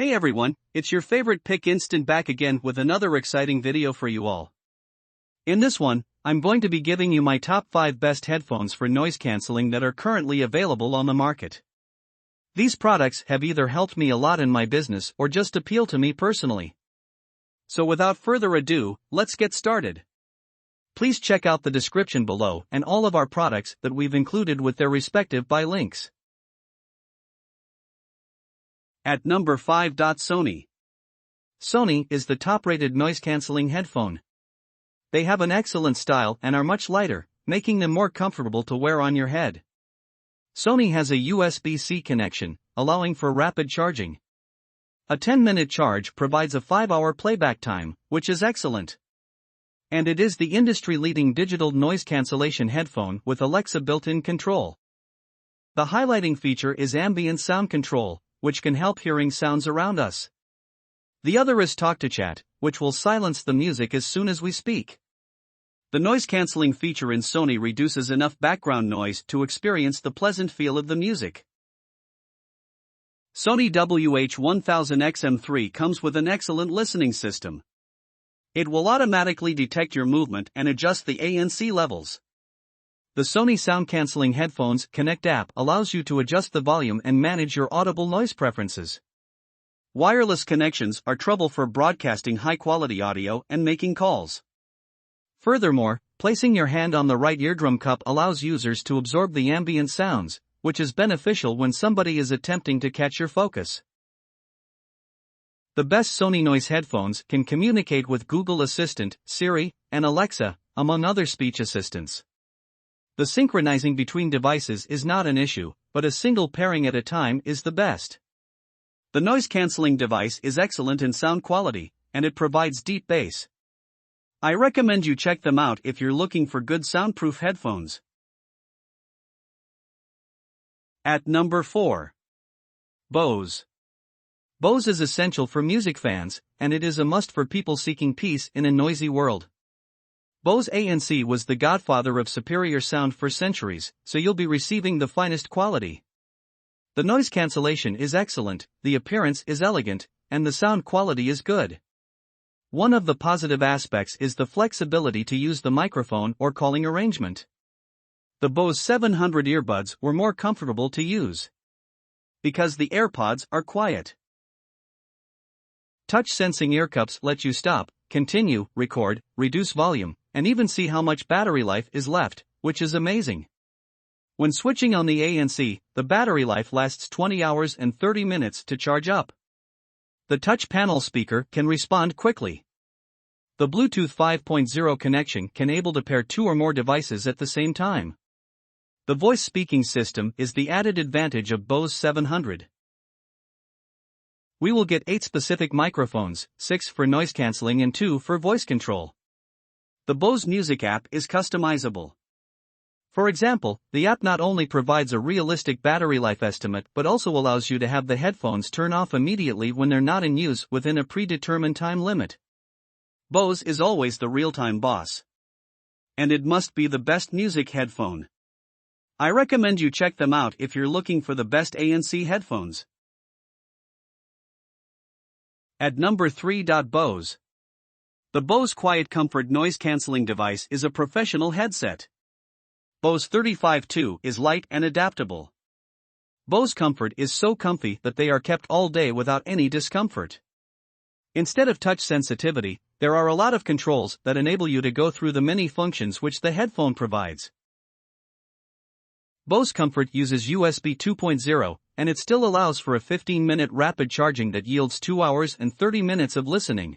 Hey everyone, it's your favorite Pick Instant back again with another exciting video for you all. In this one, I'm going to be giving you my top 5 best headphones for noise cancelling that are currently available on the market. These products have either helped me a lot in my business or just appeal to me personally. So without further ado, let's get started. Please check out the description below and all of our products that we've included with their respective buy links. At number 5. Sony. Sony is the top-rated noise-canceling headphone. They have an excellent style and are much lighter, making them more comfortable to wear on your head. Sony has a USB-C connection, allowing for rapid charging. A 10-minute charge provides a 5-hour playback time, which is excellent. And it is the industry-leading digital noise cancellation headphone with Alexa built-in control. The highlighting feature is ambient sound control, which can help hearing sounds around us. The other is Talk to Chat, which will silence the music as soon as we speak. The noise-canceling feature in Sony reduces enough background noise to experience the pleasant feel of the music. Sony WH-1000XM3 comes with an excellent listening system. It will automatically detect your movement and adjust the ANC levels. The Sony Sound Cancelling Headphones Connect app allows you to adjust the volume and manage your audible noise preferences. Wireless connections are trouble for broadcasting high-quality audio and making calls. Furthermore, placing your hand on the right eardrum cup allows users to absorb the ambient sounds, which is beneficial when somebody is attempting to catch your focus. The best Sony noise headphones can communicate with Google Assistant, Siri, and Alexa, among other speech assistants. The synchronizing between devices is not an issue, but a single pairing at a time is the best. The noise-canceling device is excellent in sound quality, and it provides deep bass. I recommend you check them out if you're looking for good soundproof headphones. At number 4. Bose. Bose is essential for music fans, and it is a must for people seeking peace in a noisy world. Bose ANC was the godfather of superior sound for centuries, so you'll be receiving the finest quality. The noise cancellation is excellent, the appearance is elegant, and the sound quality is good. One of the positive aspects is the flexibility to use the microphone or calling arrangement. The Bose 700 earbuds were more comfortable to use because the AirPods are quiet. Touch-sensing earcups let you stop, continue, record, reduce volume, and even see how much battery life is left, which is amazing. When switching on the ANC, the battery life lasts 20 hours and 30 minutes to charge up. The touch panel speaker can respond quickly. The Bluetooth 5.0 connection can able to pair 2 or more devices at the same time. The voice speaking system is the added advantage of Bose 700. We will get 8 specific microphones, 6 for noise cancelling and 2 for voice control. The Bose Music app is customizable. For example, the app not only provides a realistic battery life estimate but also allows you to have the headphones turn off immediately when they're not in use within a predetermined time limit. Bose is always the real-time boss. And it must be the best music headphone. I recommend you check them out if you're looking for the best ANC headphones. At number 3. Bose. The Bose Quiet Comfort noise cancelling device is a professional headset. Bose 35-2 is light and adaptable. Bose Comfort is so comfy that they are kept all day without any discomfort. Instead of touch sensitivity, there are a lot of controls that enable you to go through the many functions which the headphone provides. Bose Comfort uses USB 2.0, and it still allows for a 15-minute rapid charging that yields 2 hours and 30 minutes of listening.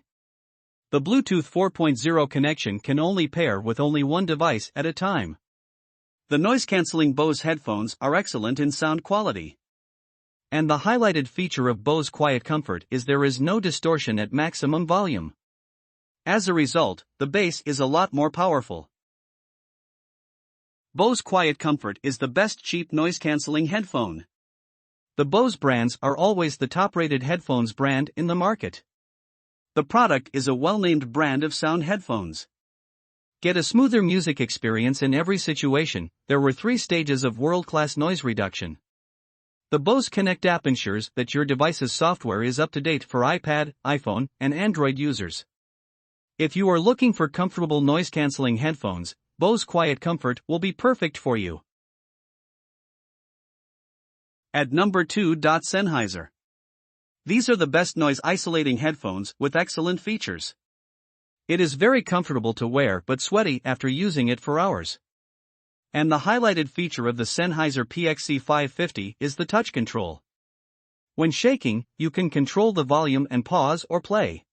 The Bluetooth 4.0 connection can only pair with only one device at a time. The noise-canceling Bose headphones are excellent in sound quality. And the highlighted feature of Bose Quiet Comfort is there is no distortion at maximum volume. As a result, the bass is a lot more powerful. Bose Quiet Comfort is the best cheap noise-canceling headphone. The Bose brands are always the top-rated headphones brand in the market. The product is a well-named brand of sound headphones. Get a smoother music experience in every situation. There were 3 stages of world-class noise reduction. The Bose Connect app ensures that your device's software is up to date for iPad, iPhone, and Android users. If you are looking for comfortable noise-canceling headphones, Bose Quiet Comfort will be perfect for you. At number 2. Sennheiser. These are the best noise-isolating headphones with excellent features. It is very comfortable to wear but sweaty after using it for hours. And the highlighted feature of the Sennheiser PXC550 is the touch control. When shaking, you can control the volume and pause or play.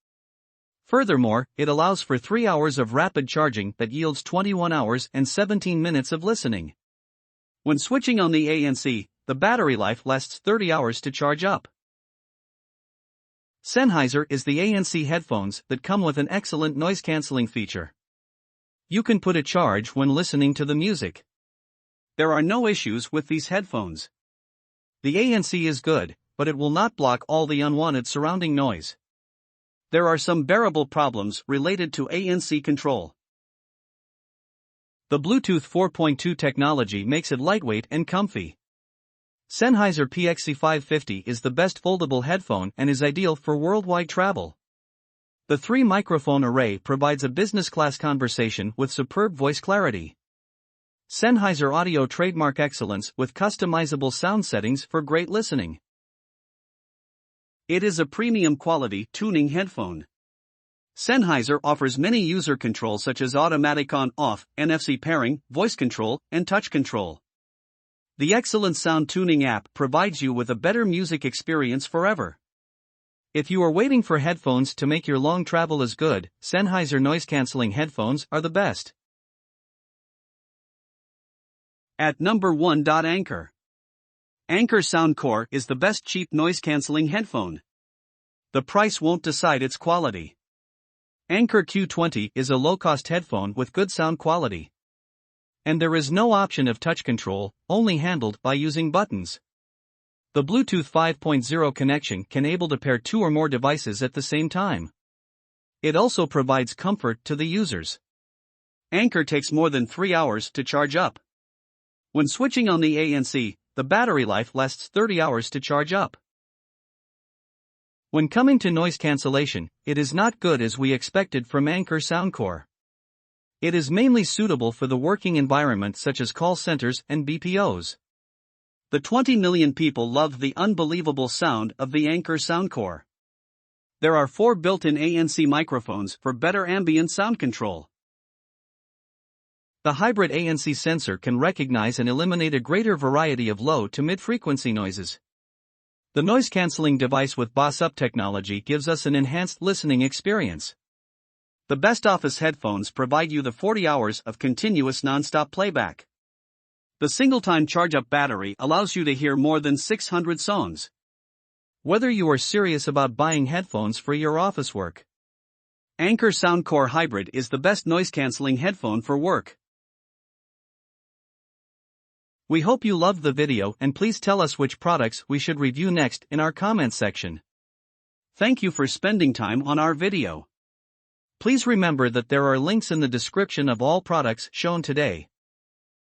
Furthermore, it allows for 3 hours of rapid charging that yields 21 hours and 17 minutes of listening. When switching on the ANC, the battery life lasts 30 hours to charge up. Sennheiser is the ANC headphones that come with an excellent noise-canceling feature. You can put a charge when listening to the music. There are no issues with these headphones. The ANC is good, but it will not block all the unwanted surrounding noise. There are some bearable problems related to ANC control. The Bluetooth 4.2 technology makes it lightweight and comfy. Sennheiser PXC550 is the best foldable headphone and is ideal for worldwide travel. The 3-microphone array provides a business-class conversation with superb voice clarity. Sennheiser audio trademark excellence with customizable sound settings for great listening. It is a premium quality tuning headphone. Sennheiser offers many user controls such as automatic on-off, NFC pairing, voice control, and touch control. The excellent sound tuning app provides you with a better music experience forever. If you are waiting for headphones to make your long travel as good, Sennheiser noise-canceling headphones are the best. At number 1. Anker. Anker Soundcore is the best cheap noise-canceling headphone. The price won't decide its quality. Anker Q20 is a low-cost headphone with good sound quality. And there is no option of touch control, only handled by using buttons. The Bluetooth 5.0 connection can able to pair 2 or more devices at the same time. It also provides comfort to the users. Anker takes more than 3 hours to charge up. When switching on the ANC, the battery life lasts 30 hours to charge up. When coming to noise cancellation, it is not good as we expected from Anker Soundcore. It is mainly suitable for the working environment such as call centers and BPOs. The 20 million people love the unbelievable sound of the Anker Soundcore. There are 4 built-in ANC microphones for better ambient sound control. The hybrid ANC sensor can recognize and eliminate a greater variety of low to mid-frequency noises. The noise-canceling device with Boss-Up technology gives us an enhanced listening experience. The best office headphones provide you the 40 hours of continuous non-stop playback. The single-time charge-up battery allows you to hear more than 600 songs. Whether you are serious about buying headphones for your office work, Anker Soundcore Hybrid is the best noise-canceling headphone for work. We hope you loved the video and please tell us which products we should review next in our comments section. Thank you for spending time on our video. Please remember that there are links in the description of all products shown today.